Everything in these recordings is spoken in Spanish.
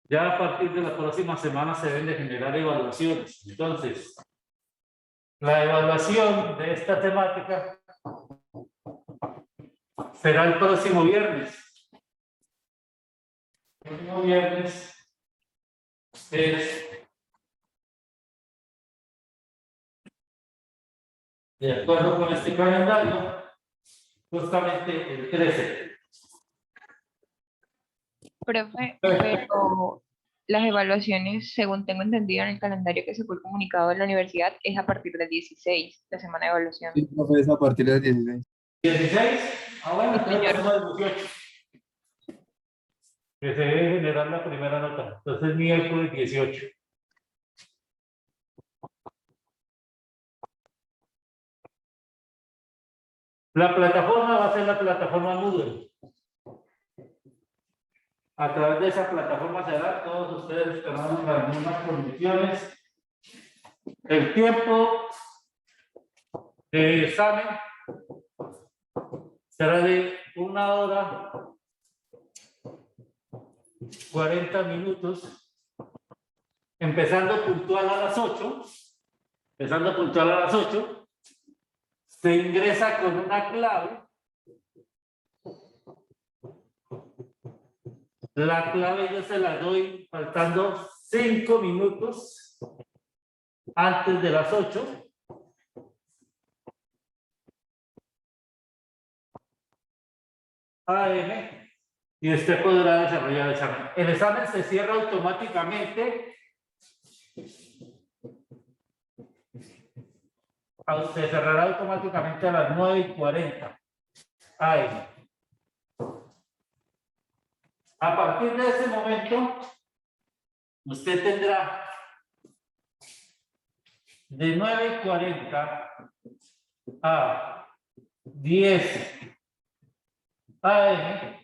Ya a partir de la próxima semana se deben de generar evaluaciones. Entonces, la evaluación de esta temática será el próximo viernes. El próximo viernes es, de acuerdo con este calendario, justamente el 13. Profe, pero las evaluaciones, según tengo entendido en el calendario que se fue comunicado en la universidad, es a partir del 16, la semana de evaluación. Sí, profe, es a partir del 16. 16. Ah, bueno, Sí, entonces señor. pasamos al 18. Que se debe generar la primera nota. Entonces, miércoles 18. La plataforma va a ser la plataforma Moodle. A través de esa plataforma será, todos ustedes estarán en las mismas condiciones. El tiempo de examen será de 1 hora 40 minutos, empezando puntual a las 8. Empezando puntual a las 8, se ingresa con una clave. La clave yo se la doy faltando 5 minutos antes de las 8. AM, y usted podrá desarrollar el examen. El examen se cierra automáticamente. Se cerrará automáticamente a las 9:40 AM. A partir de ese momento, usted tendrá de 9:40 a 10 AM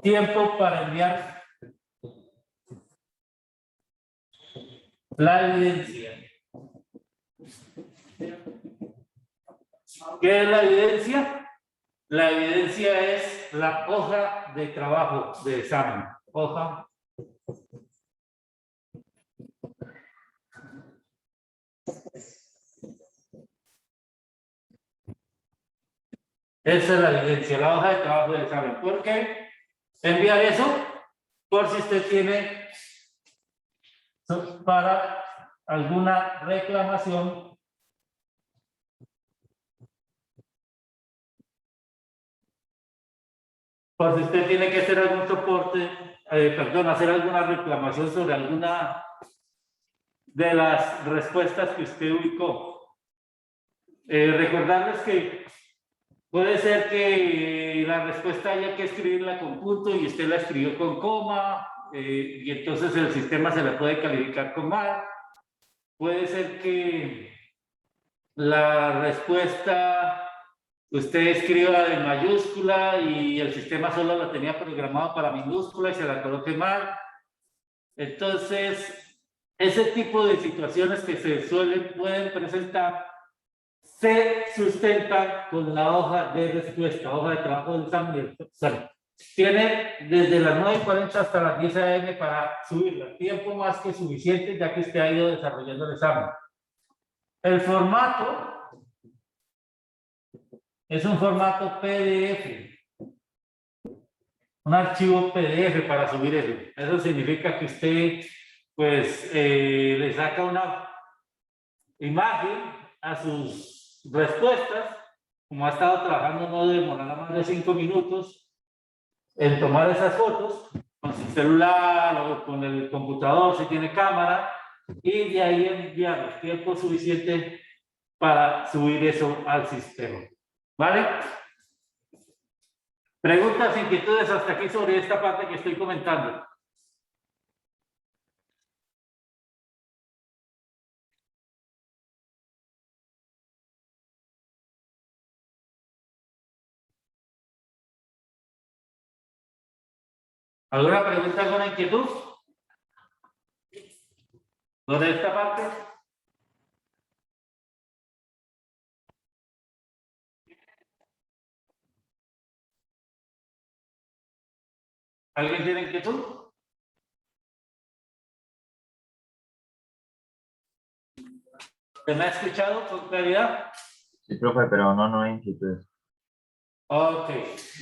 tiempo para enviar la evidencia. ¿Qué es la evidencia? La evidencia es la hoja de trabajo de examen. Hoja. Esa es la evidencia, la hoja de trabajo de examen. ¿Por qué enviar eso? Por si usted tiene para alguna reclamación por si usted tiene que hacer algún soporte, hacer alguna reclamación sobre alguna de las respuestas que usted ubicó. Recordarles que puede ser que la respuesta haya que escribirla con punto y usted la escribió con coma, y entonces el sistema se la puede calificar con mal. Puede ser que la respuesta usted escriba en mayúscula y el sistema solo la tenía programado para minúscula y se la coloque mal. Entonces, ese tipo de situaciones que pueden presentar se sustentan con la hoja de respuesta, hoja de trabajo del examen. Tiene desde las 9:40 hasta las 10 AM para subirla. Tiempo más que suficiente ya que usted ha ido desarrollando el examen. El formato es un formato PDF. Un archivo PDF para subir eso. Eso significa que usted, pues, le saca una imagen a sus respuestas. Como ha estado trabajando, no demorará más de 5 minutos en tomar esas fotos con su celular o con el computador si tiene cámara, y de ahí enviar tiempo suficiente para subir eso al sistema. ¿Vale? Preguntas, inquietudes hasta aquí sobre esta parte que estoy comentando. ¿Alguna pregunta, alguna inquietud sobre esta parte? ¿Alguien tiene inquietud? ¿Se me ha escuchado con claridad? Sí, profe, pero no hay inquietudes. Ok,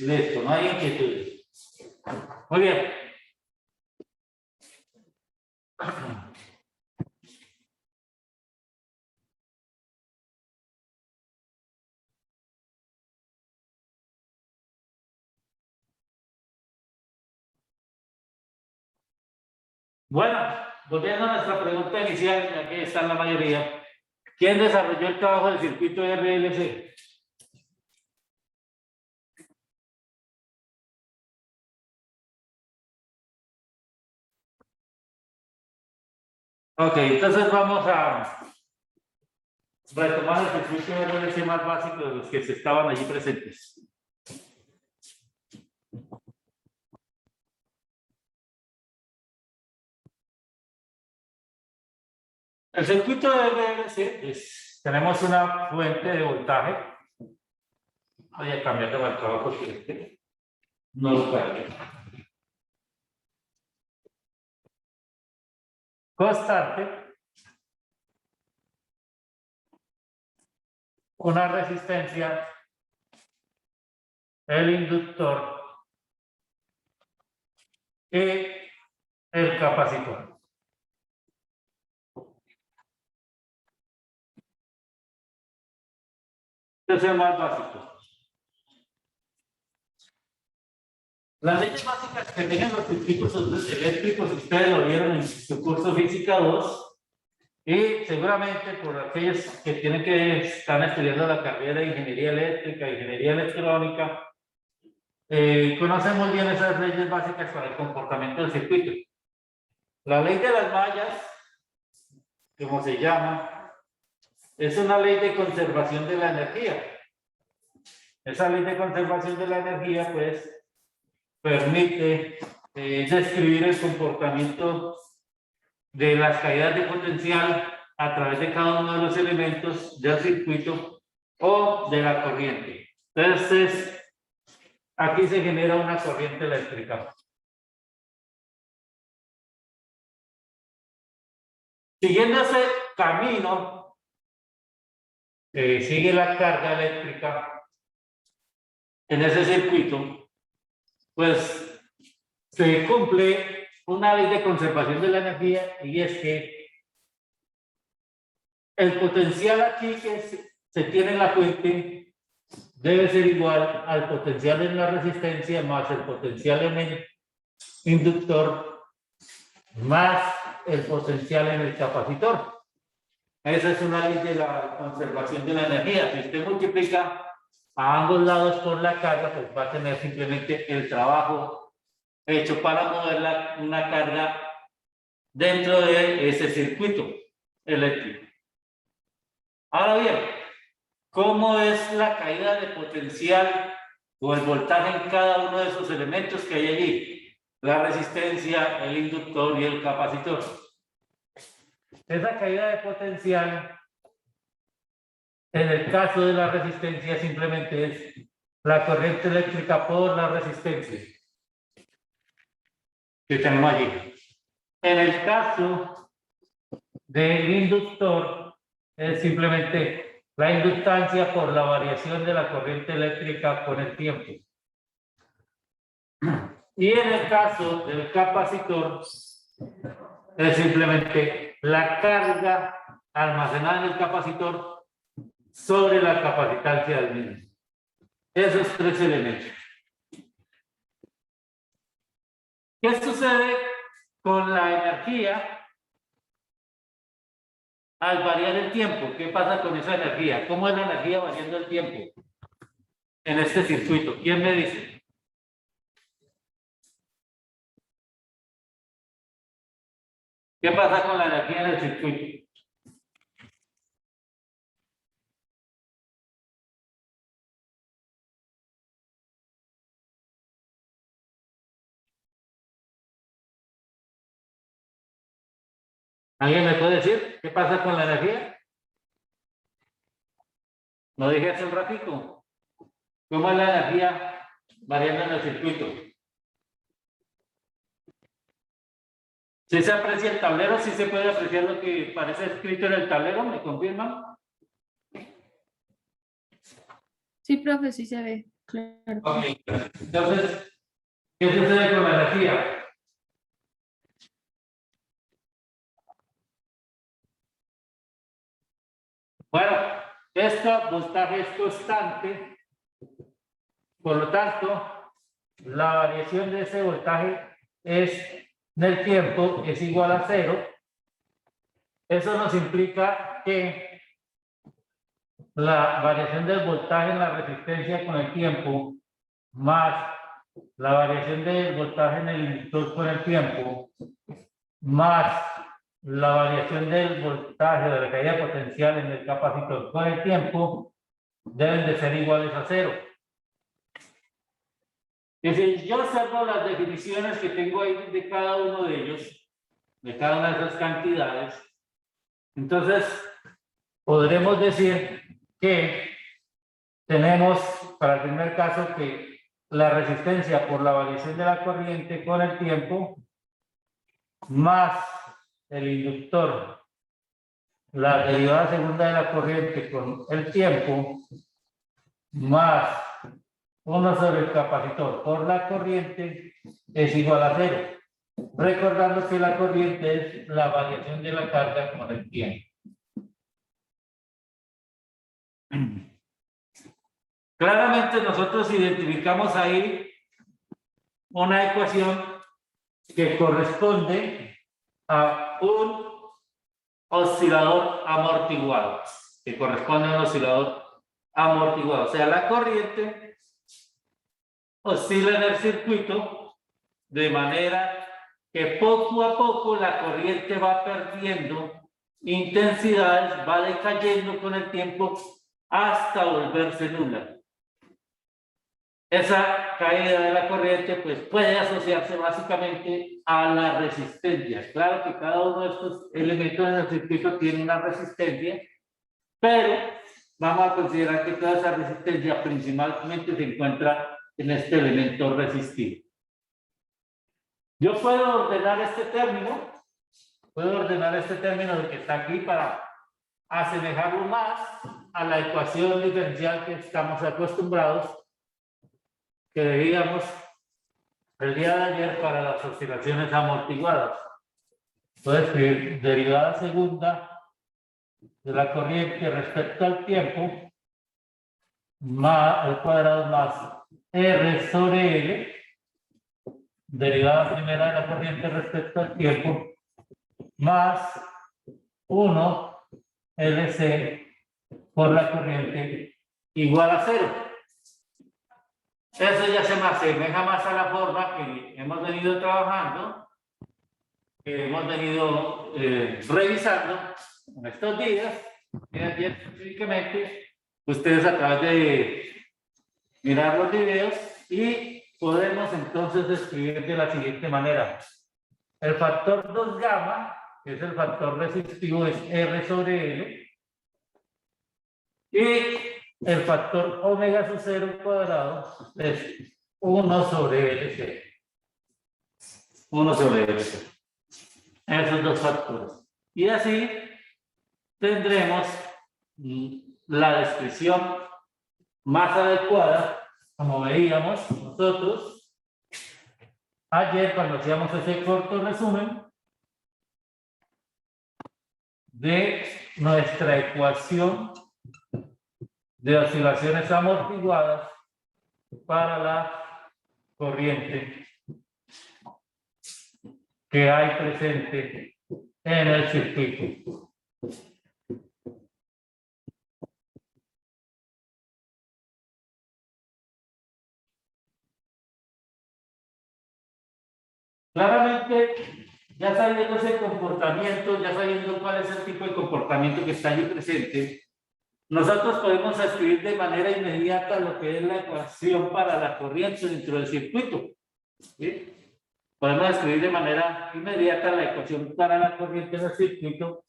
listo, no hay inquietudes. Muy bien. Bueno, volviendo a nuestra pregunta inicial, ya que está la mayoría, ¿quién desarrolló el trabajo del circuito de RLC? Ok, entonces vamos a retomar el circuito de RLC más básico de los que se estaban allí presentes. El circuito de RLC tenemos una fuente de voltaje. Voy a cambiar de marcador porque no lo cargue. Constante. Una resistencia. El inductor. Y el capacitor. Ese es el más básico. Las leyes básicas que tienen los circuitos eléctricos, ustedes lo vieron en su curso Física 2, y seguramente por aquellos que están estudiando la carrera de Ingeniería Eléctrica, Ingeniería Electrónica, conocen muy bien esas leyes básicas para el comportamiento del circuito. La ley de las mallas, como se llama, es una ley de conservación de la energía. Esa ley de conservación de la energía, pues, permite describir el comportamiento de las caídas de potencial a través de cada uno de los elementos del circuito o de la corriente. Entonces, aquí se genera una corriente eléctrica. Siguiendo ese camino, sigue la carga eléctrica en ese circuito, pues se cumple una ley de conservación de la energía, y es que el potencial aquí que se tiene en la fuente debe ser igual al potencial en la resistencia más el potencial en el inductor más el potencial en el capacitor. Esa es una ley de la conservación de la energía. Si usted multiplica a ambos lados por la carga, pues va a tener simplemente el trabajo hecho para mover una carga dentro de ese circuito eléctrico. Ahora bien, ¿cómo es la caída de potencial o el voltaje en cada uno de esos elementos que hay allí? La resistencia, el inductor y el capacitor. Esa caída de potencial, en el caso de la resistencia, simplemente es la corriente eléctrica por la resistencia que tenemos allí. En el caso del inductor, es simplemente la inductancia por la variación de la corriente eléctrica con el tiempo. Y en el caso del capacitor, es simplemente la carga almacenada en el capacitor sobre la capacitancia del mismo. Esos tres elementos. ¿Qué sucede con la energía al variar el tiempo? ¿Qué pasa con esa energía? ¿Cómo es la energía variando el tiempo en este circuito? ¿Quién me dice? ¿Qué pasa con la energía en el circuito? ¿Alguien me puede decir qué pasa con la energía? Lo dije hace un ratito. ¿Cómo es la energía variando en el circuito? ¿Sí se aprecia el tablero? ¿Sí se puede apreciar lo que parece escrito en el tablero? ¿Me confirman? Sí, profe, sí se ve. Claro. Ok. Entonces, ¿qué sucede con la energía? Bueno, este voltaje es constante, por lo tanto, la variación de ese voltaje del tiempo es igual a 0. Eso nos implica que la variación del voltaje en la resistencia con el tiempo más la variación del voltaje en el inductor con el tiempo más la variación del voltaje de la caída potencial en el capacitor con el tiempo deben de ser iguales a 0. Es decir, yo observo las definiciones que tengo ahí de cada uno de ellos, de cada una de esas cantidades, entonces podremos decir que tenemos, para el primer caso, que la resistencia por la variación de la corriente con el tiempo más el inductor, la derivada segunda de la corriente con el tiempo, más 1 sobre el capacitor por la corriente es igual a 0. Recordando que la corriente es la variación de la carga con el tiempo. Claramente nosotros identificamos ahí una ecuación que corresponde a un oscilador amortiguado, o sea, la corriente oscila en el circuito de manera que poco a poco la corriente va perdiendo intensidades, va decayendo con el tiempo hasta volverse nula. Esa caída de la corriente pues puede asociarse básicamente a la resistencia. Claro que cada uno de estos elementos del circuito tiene una resistencia, pero vamos a considerar que toda esa resistencia principalmente se encuentra en este elemento resistivo. Yo puedo ordenar este término que está aquí para asemejarlo más a la ecuación diferencial que estamos acostumbrados que veíamos el día de ayer para las oscilaciones amortiguadas. Puedo escribir derivada segunda de la corriente respecto al tiempo más al cuadrado más R sobre L, derivada primera de la corriente respecto al tiempo, más 1 LC por la corriente igual a 0. Eso ya se me asemeja más a la forma que hemos venido trabajando, que hemos venido revisando en estos días, y ayer específicamente, ustedes acaban de mirar los videos y podemos entonces escribir de la siguiente manera. El factor 2 gamma, que es el factor resistivo, es R sobre L, y el factor omega sub 0 cuadrado es 1 sobre LC. 1 sobre LC. Esos dos factores. Y así tendremos la descripción más adecuada, como veíamos nosotros ayer cuando hacíamos ese corto resumen de nuestra ecuación de oscilaciones amortiguadas para la corriente que hay presente en el circuito. Claramente, ya sabiendo ese comportamiento, ya sabiendo cuál es el tipo de comportamiento que está allí presente, nosotros podemos escribir de manera inmediata lo que es la ecuación para la corriente dentro del circuito. ¿Sí? Podemos escribir de manera inmediata la ecuación para la corriente del circuito.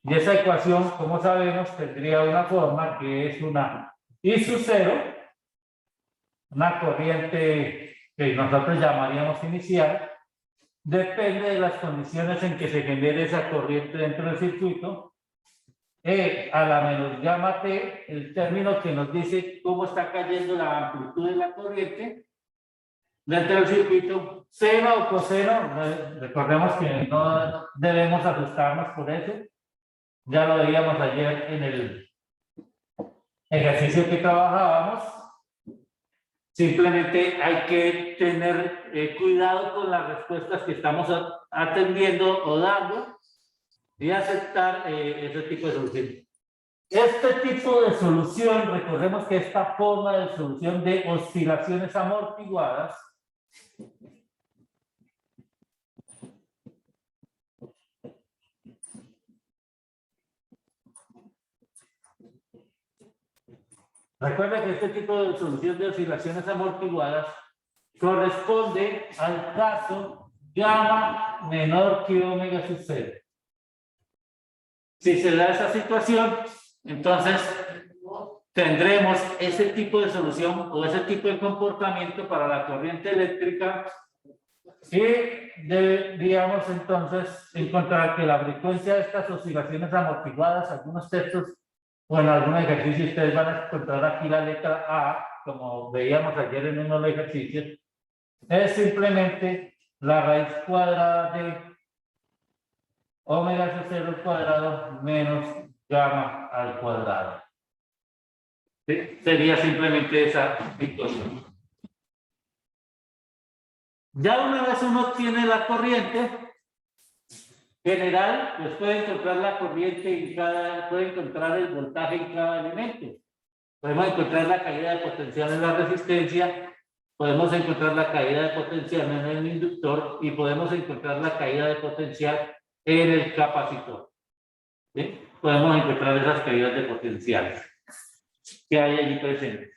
Y esa ecuación, como sabemos, tendría una forma que es una I sub 0, una corriente que nosotros llamaríamos inicial, depende de las condiciones en que se genere esa corriente dentro del circuito. E a la menos gamma T, el término que nos dice cómo está cayendo la amplitud de la corriente dentro del circuito, seno o coseno, recordemos que no debemos asustarnos por eso, ya lo veíamos ayer en el ejercicio que trabajábamos. Simplemente hay que tener cuidado con las respuestas que estamos atendiendo o dando y aceptar ese tipo de solución. Este tipo de solución, recordemos que esta forma de solución de oscilaciones amortiguadas recuerda que este tipo de solución de oscilaciones amortiguadas corresponde al caso gamma menor que omega sub 0. Si se da esa situación, entonces tendremos ese tipo de solución o ese tipo de comportamiento para la corriente eléctrica y deberíamos entonces encontrar que la frecuencia de estas oscilaciones amortiguadas, algunos textos o en algún ejercicio ustedes van a encontrar aquí la letra A, como veíamos ayer en uno de los ejercicios, es simplemente la raíz cuadrada de omega sub 0 al cuadrado menos gamma al cuadrado. ¿Sí? Sería simplemente esa situación. Ya una vez uno tiene la corriente general, pues puede encontrar la corriente en cada, puede encontrar el voltaje en cada elemento. Podemos encontrar la caída de potencial en la resistencia, podemos encontrar la caída de potencial en el inductor y podemos encontrar la caída de potencial en el capacitor. ¿Sí? Podemos encontrar esas caídas de potencial que hay allí presentes.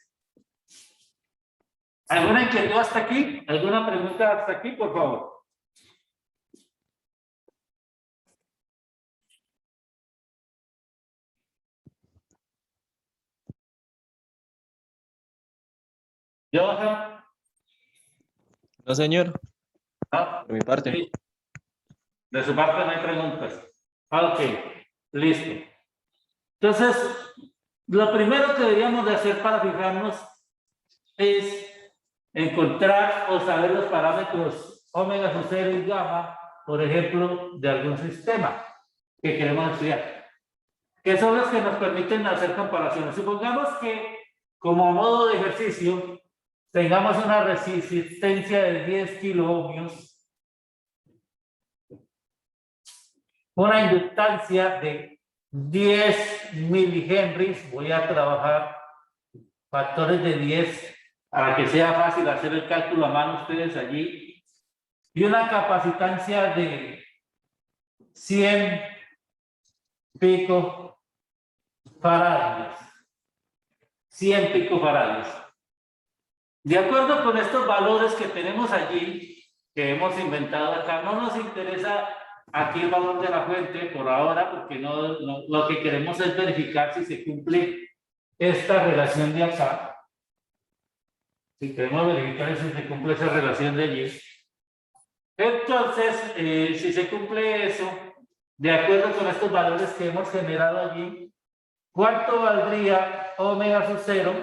¿Alguna inquietud hasta aquí? ¿Alguna pregunta hasta aquí, por favor? ¿Johan? No, señor, ¿No? por mi parte. Sí. De su parte no hay preguntas. Ok, listo. Entonces, lo primero que deberíamos de hacer para fijarnos es encontrar o saber los parámetros omega sub 0 y gamma, por ejemplo, de algún sistema que queremos estudiar, que son los que nos permiten hacer comparaciones. Supongamos que, como modo de ejercicio, tengamos una resistencia de 10 kiloohmios, una inductancia de 10 milihenries. Voy a trabajar factores de 10 para que sea fácil hacer el cálculo a mano ustedes allí, y una capacitancia de 100 picofarads. 100 picofarads. De acuerdo con estos valores que tenemos allí, que hemos inventado acá, no nos interesa aquí el valor de la fuente por ahora, porque lo que queremos es verificar si se cumple esta relación de acá. Si queremos verificar si se cumple esa relación de allí. Entonces, si se cumple eso, de acuerdo con estos valores que hemos generado allí, ¿cuánto valdría omega sub 0,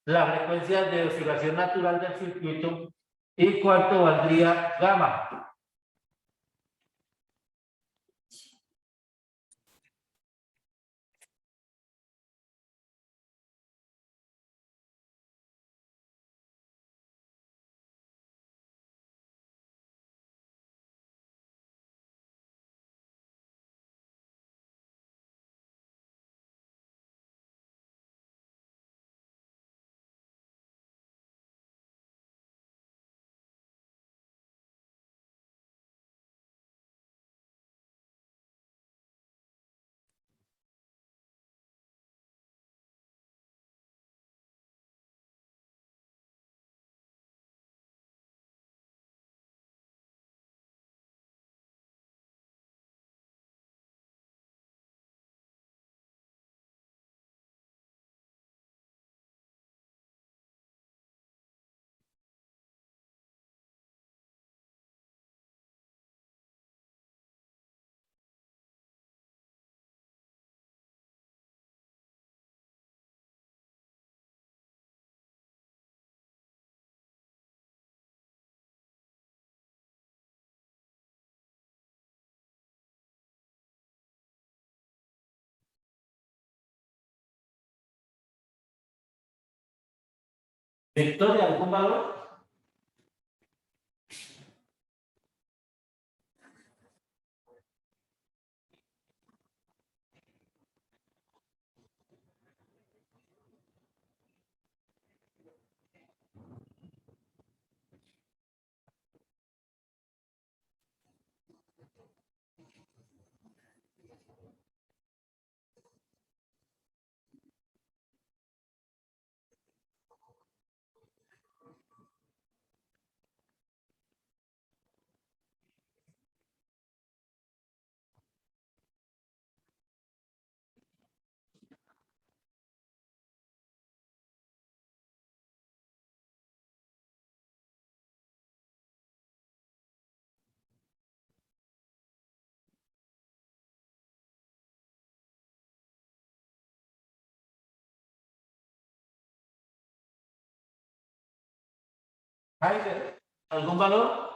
la frecuencia de oscilación natural del circuito, y cuánto valdría gamma? Victoria, ¿algún valor? Heider, ¿algún valor?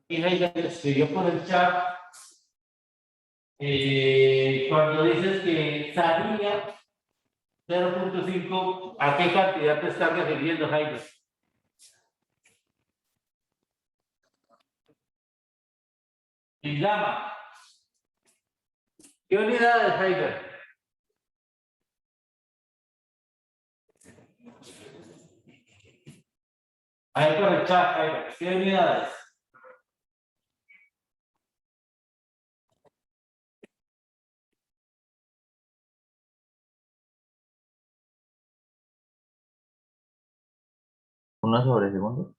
Y Heider escribió por el chat. Cuando dices que salía 0.5, ¿a qué cantidad te estás refiriendo, Heider? Y llama. ¿Qué unidades, Heider? Ahí por el chat, Heider. ¿Qué unidades? ¿Uno sobre segundo?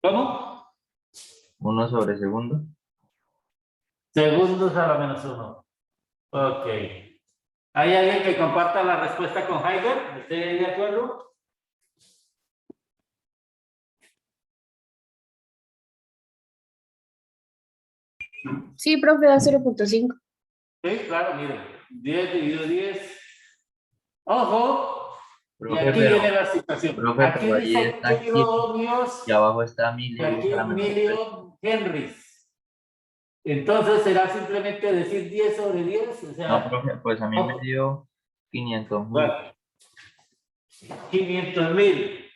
¿Cómo? ¿Uno sobre segundo? Segundos a la -1. Ok. ¿Hay alguien que comparta la respuesta con Heider? ¿Esté de acuerdo? Sí, profe, da 0.5. Sí, claro, miren. 10 dividido 10. Ojo. Y Profe, aquí pero, viene la situación. profe, Aquí pero ahí dice está kilonios y abajo está y 1000 aquí a la menos 3. million henries. Entonces será simplemente decir 10 sobre 10. O No, sea, profe, pues a mí me ojo, dio 500.000. bueno, 500.000.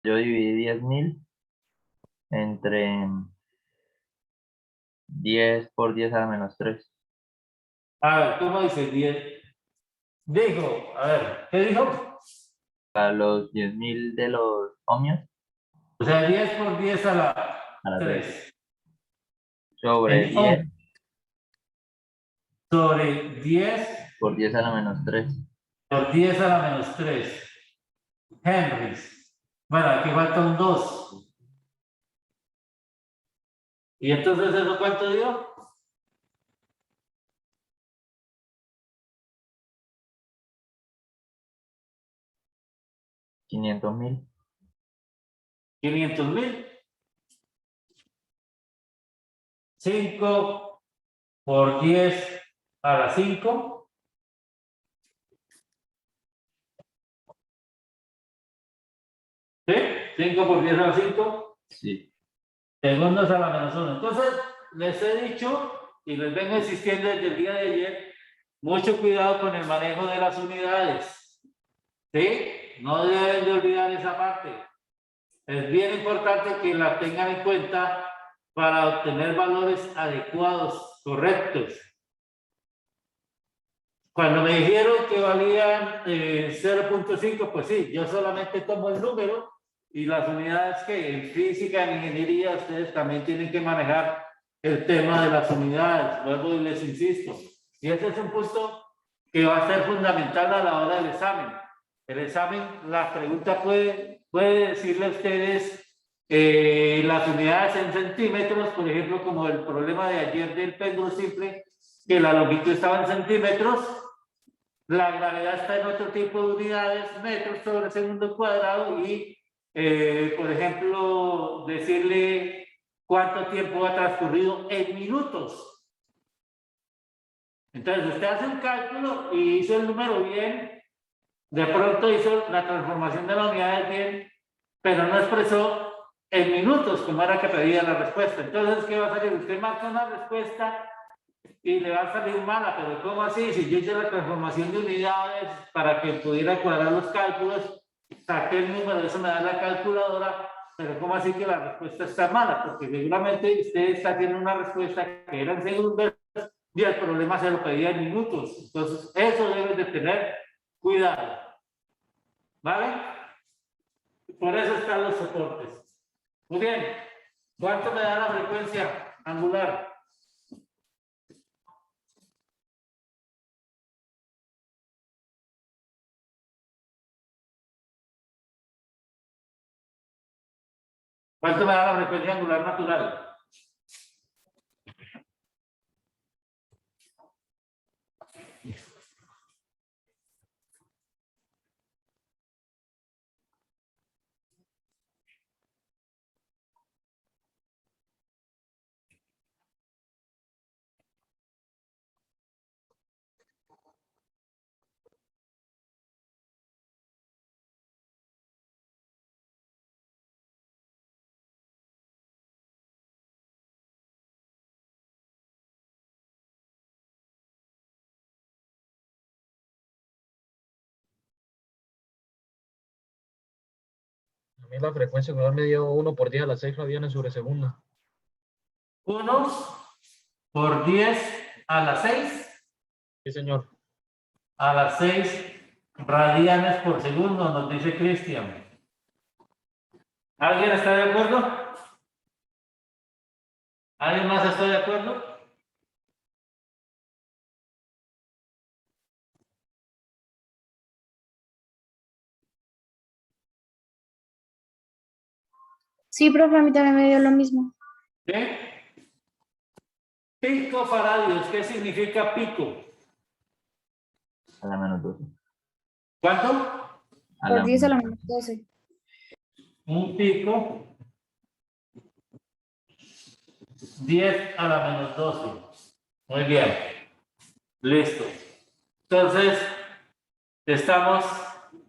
Yo dividí 10.000 entre 10 por 10 a la menos 3. A ver, ¿cómo dice 10? Dijo, a ver, ¿qué dijo? A los 10.000 de los ohmios O sea, 10 por 10 a la a la 3. 3. Sobre En 10 ohm. Sobre 10 por 10 a la menos 3. por 10 a la -3. Henrys. Bueno, aquí falta un 2. ¿Y entonces eso cuánto dio? 500.000. 500.000. 5 por 10 a la 5. ¿Sí? 5 por 10 a la 5. Sí. Segundos a la -1. Entonces, les he dicho y les vengo insistiendo desde el día de ayer, mucho cuidado con el manejo de las unidades. ¿Sí? No deben de olvidar esa parte. Es bien importante que la tengan en cuenta para obtener valores adecuados, correctos. Cuando me dijeron que valían 0.5, pues sí, yo solamente tomo el número y las unidades que en física, en ingeniería, ustedes también tienen que manejar el tema de las unidades. Luego les insisto. Y ese es un punto que va a ser fundamental a la hora del examen. El examen, la pregunta puede decirle a ustedes las unidades en centímetros, por ejemplo, como el problema de ayer del péndulo simple, que la longitud estaba en centímetros. La gravedad está en otro tipo de unidades, metros sobre segundo cuadrado, y, por ejemplo, decirle cuánto tiempo ha transcurrido en minutos. Entonces, usted hace un cálculo y hizo el número bien, de pronto hizo la transformación de la unidad bien, pero no expresó en minutos, como era que pedía la respuesta. Entonces, ¿qué va a salir? Usted marca una respuesta y le va a salir mala, pero ¿cómo así? Si yo hice la transformación de unidades para que pudiera cuadrar los cálculos, saqué el número, eso me da la calculadora, pero ¿cómo así que la respuesta está mala? Porque seguramente usted está haciendo una respuesta que era en segundos y el problema se lo pedía en minutos. Entonces, eso deben de tener cuidado. ¿Vale? Por eso están los soportes. Muy bien. ¿Cuánto me da la frecuencia angular? ¿Cuánto me da la frecuencia angular natural? A mí la frecuencia angular me dio 1 por 10 a la 6 radianes sobre segundo. 1 por 10 a la 6. Sí, señor. A las 6 radianes por segundo, nos dice Cristian. ¿Alguien está de acuerdo? ¿Alguien más está de acuerdo? Sí, profe, a mí también me dio lo mismo. ¿Qué? Picofaradios, ¿qué significa pico? A la menos 12. ¿Cuánto? A Por la 10 a la menos 12. Un pico. 10 a la menos 12. Muy bien. Listo. Entonces, estamos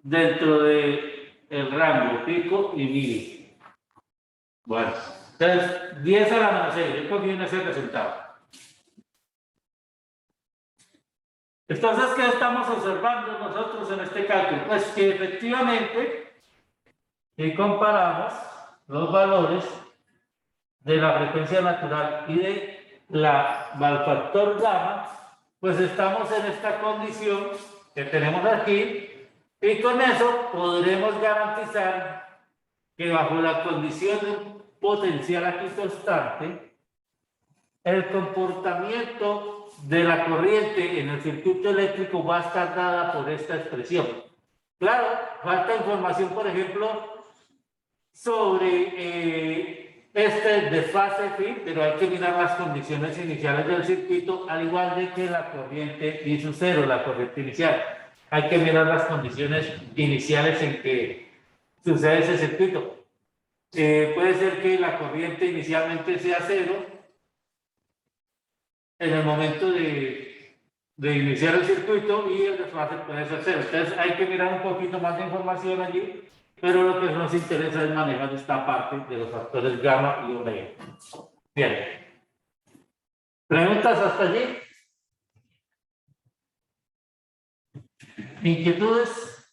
dentro de el rango pico y mili. Bueno, entonces 10 a la menos 6. Yo cogí ese resultado. Entonces, ¿qué estamos observando nosotros en este cálculo? Pues que efectivamente, si comparamos los valores de la frecuencia natural y de del factor gamma, pues estamos en esta condición que tenemos aquí y con eso podremos garantizar que bajo la condición de un potencial aquí constante, el comportamiento de la corriente en el circuito eléctrico va a estar dada por esta expresión. Claro, falta información, por ejemplo, sobre este desfase, ¿sí? Pero hay que mirar las condiciones iniciales del circuito, al igual de que la corriente I sub 0, la corriente inicial. Hay que mirar las condiciones iniciales en que sucede ese circuito. Puede ser que la corriente inicialmente sea 0 en el momento de iniciar el circuito y el desfase puede ser 0. Entonces hay que mirar un poquito más de información allí, pero lo que nos interesa es manejar esta parte de los factores gamma y omega. Bien. ¿Preguntas hasta allí? ¿Inquietudes?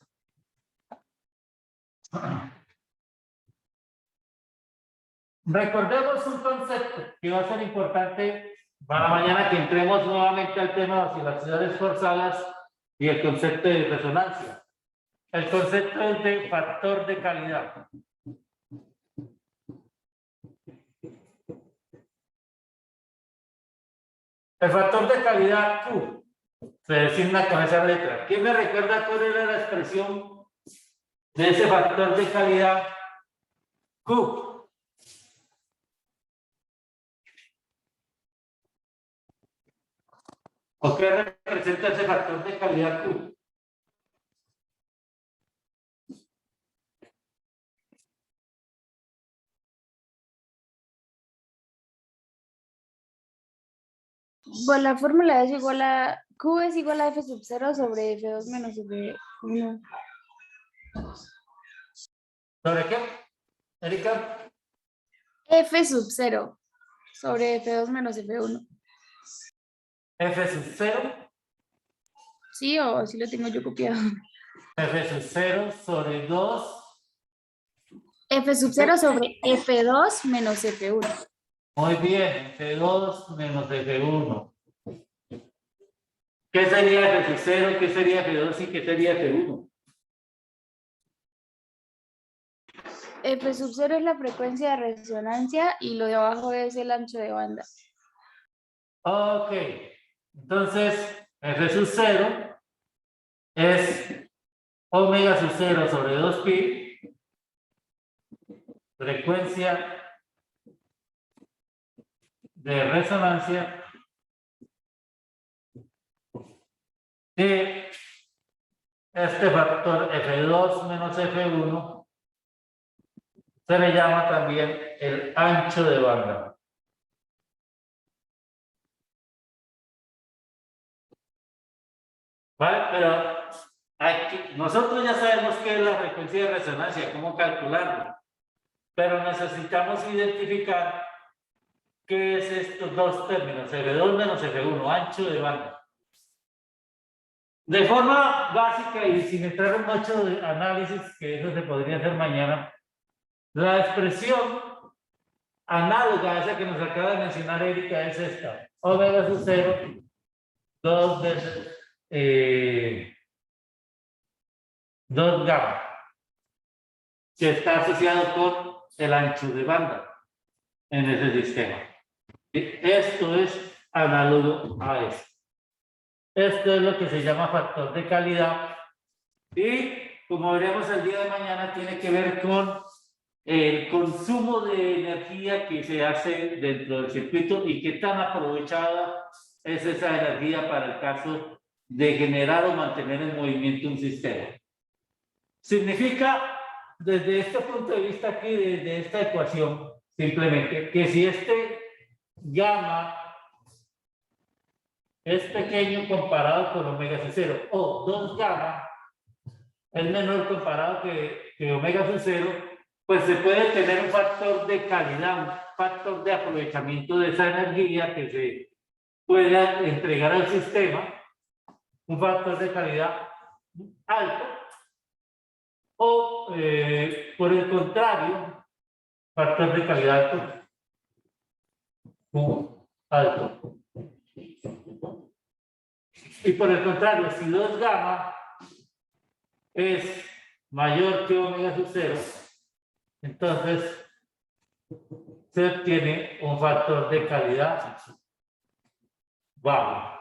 Recordemos un concepto que va a ser importante para mañana que entremos nuevamente al tema de oscilaciones forzadas y el concepto de resonancia. El concepto es de factor de calidad. El factor de calidad Q se designa con esa letra. ¿Quién me recuerda cuál era la expresión de ese factor de calidad Q? ¿O qué representa ese factor de calidad Q? Pues la fórmula es igual a Q es igual a F sub 0 sobre F2 menos F1. ¿Sobre qué, Erika? F sub 0 sobre F2 menos F1. F sub 0, ¿Sí o así lo tengo yo copiado? F sub 0 sobre 2. F sub 0 sobre F2 menos F1. Muy bien, F2 menos F1. ¿Qué sería F sub 0? ¿Qué sería F2 y qué sería F1? F sub 0 es la frecuencia de resonancia y lo de abajo es el ancho de banda. Ok, entonces F sub 0 es omega sub 0 sobre 2pi, frecuencia de resonancia de este factor F2 menos F1 se le llama también el ancho de banda. ¿Vale? Pero aquí, nosotros ya sabemos qué es la frecuencia de resonancia, cómo calcularlo, pero necesitamos identificar qué es estos dos términos, F2 menos F1, ancho de banda. De forma básica y sin entrar en mucho análisis, que eso se podría hacer mañana, la expresión análoga a esa que nos acaba de mencionar Erika es esta: omega sub 0, 2 veces 2 gamma, que está asociado con el ancho de banda en ese sistema. Esto es análogo a esto. Esto es lo que se llama factor de calidad y, como veremos el día de mañana, tiene que ver con el consumo de energía que se hace dentro del circuito y qué tan aprovechada es esa energía para el caso de generar o mantener en movimiento un sistema. Significa, desde este punto de vista aquí, desde esta ecuación, simplemente que si este gamma es pequeño comparado con omega sub 0 o 2 gamma es menor comparado que omega sub 0, pues se puede tener un factor de calidad, un factor de aprovechamiento de esa energía que se pueda entregar al sistema, un factor de calidad alto, o por el contrario, factor de calidad alto. Y por el contrario, si 2 gamma es mayor que omega sub 0, entonces se obtiene un factor de calidad bajo.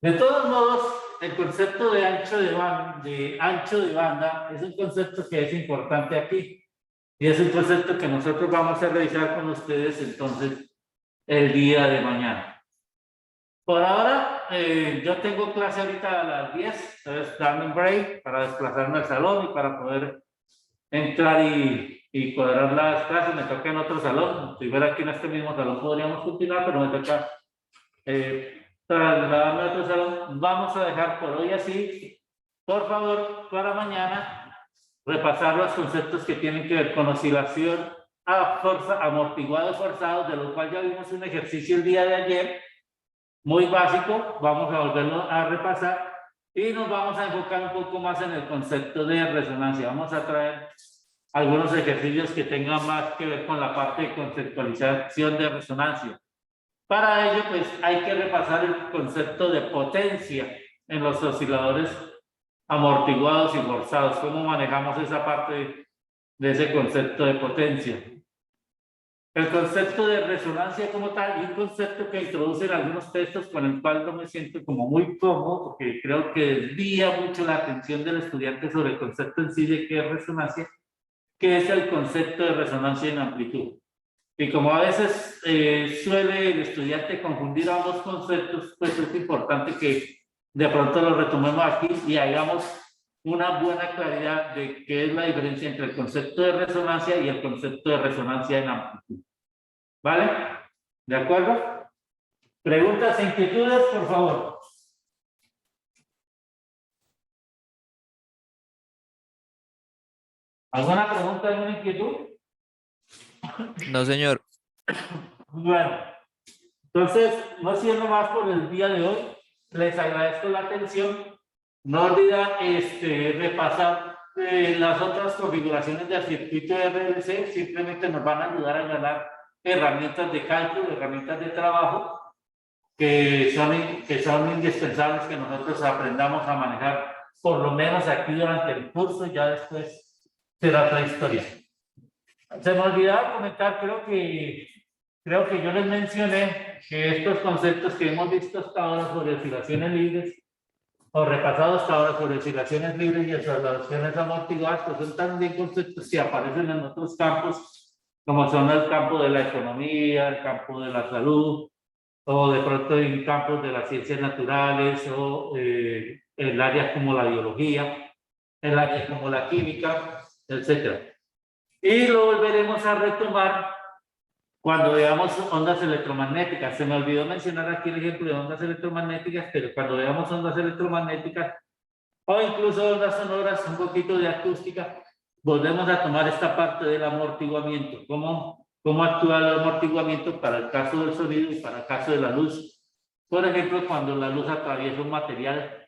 De todos modos, el concepto de ancho de banda es un concepto que es importante aquí. Y es un concepto que nosotros vamos a revisar con ustedes entonces el día de mañana. Por ahora, yo tengo clase ahorita a las 10, entonces dame un break para desplazarme al salón y para poder entrar y cuadrar las clases. Me toca en otro salón. Si fuera aquí en este mismo salón podríamos continuar, pero me toca trasladarme a otro salón. Vamos a dejar por hoy así. Por favor, para mañana repasar los conceptos que tienen que ver con oscilación a fuerza, amortiguado forzado, de lo cual ya vimos un ejercicio el día de ayer, muy básico. Vamos a volverlo a repasar y nos vamos a enfocar un poco más en el concepto de resonancia. Vamos a traer algunos ejercicios que tengan más que ver con la parte de conceptualización de resonancia. Para ello, pues hay que repasar el concepto de potencia en los osciladores amortiguados y forzados. ¿Cómo manejamos esa parte de ese concepto de potencia? El concepto de resonancia como tal, y un concepto que introducen algunos textos con el cual no me siento como muy cómodo, porque creo que desvía mucho la atención del estudiante sobre el concepto en sí de qué es resonancia, que es el concepto de resonancia en amplitud. Y como a veces suele el estudiante confundir ambos conceptos, pues es importante que de pronto lo retomemos aquí y hagamos una buena claridad de qué es la diferencia entre el concepto de resonancia y el concepto de resonancia en amplitud. ¿Vale? ¿De acuerdo? ¿Preguntas e inquietudes, por favor? ¿Alguna pregunta, alguna inquietud? No, señor. Bueno, entonces, no siendo más por el día de hoy, les agradezco la atención. No olviden repasar las otras configuraciones del circuito de RLC, simplemente nos van a ayudar a ganar herramientas de cálculo, herramientas de trabajo que son indispensables que nosotros aprendamos a manejar, por lo menos aquí durante el curso, ya después será otra historia. Se me olvidaba comentar, creo que yo les mencioné que estos conceptos que hemos visto hasta ahora sobre oscilaciones libres, o repasado hasta ahora sobre oscilaciones libres y oscilaciones amortiguadas, pues son también conceptos que aparecen en otros campos, como son el campo de la economía, el campo de la salud, o de pronto en campos de las ciencias naturales, o el área como la biología, el área como la química, etcétera. Y lo volveremos a retomar cuando veamos ondas electromagnéticas. Se me olvidó mencionar aquí el ejemplo de ondas electromagnéticas, pero cuando veamos ondas electromagnéticas o incluso ondas sonoras, un poquito de acústica, volvemos a tomar esta parte del amortiguamiento. ¿Cómo actúa el amortiguamiento para el caso del sonido y para el caso de la luz? Por ejemplo, cuando la luz atraviesa un material,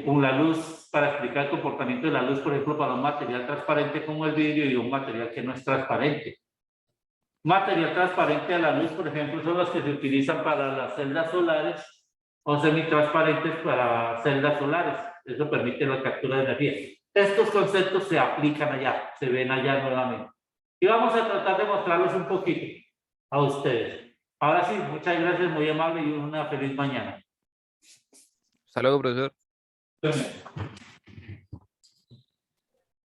con la luz, para explicar el comportamiento de la luz, por ejemplo, para un material transparente como el vidrio y un material que no es transparente. Material transparente a la luz, por ejemplo, son los que se utilizan para las celdas solares o semitransparentes para celdas solares. Eso permite la captura de energía. Estos conceptos se aplican allá, se ven allá nuevamente. Y vamos a tratar de mostrarlos un poquito a ustedes. Ahora sí, muchas gracias, muy amable y una feliz mañana. Hasta luego, profesor. Gracias.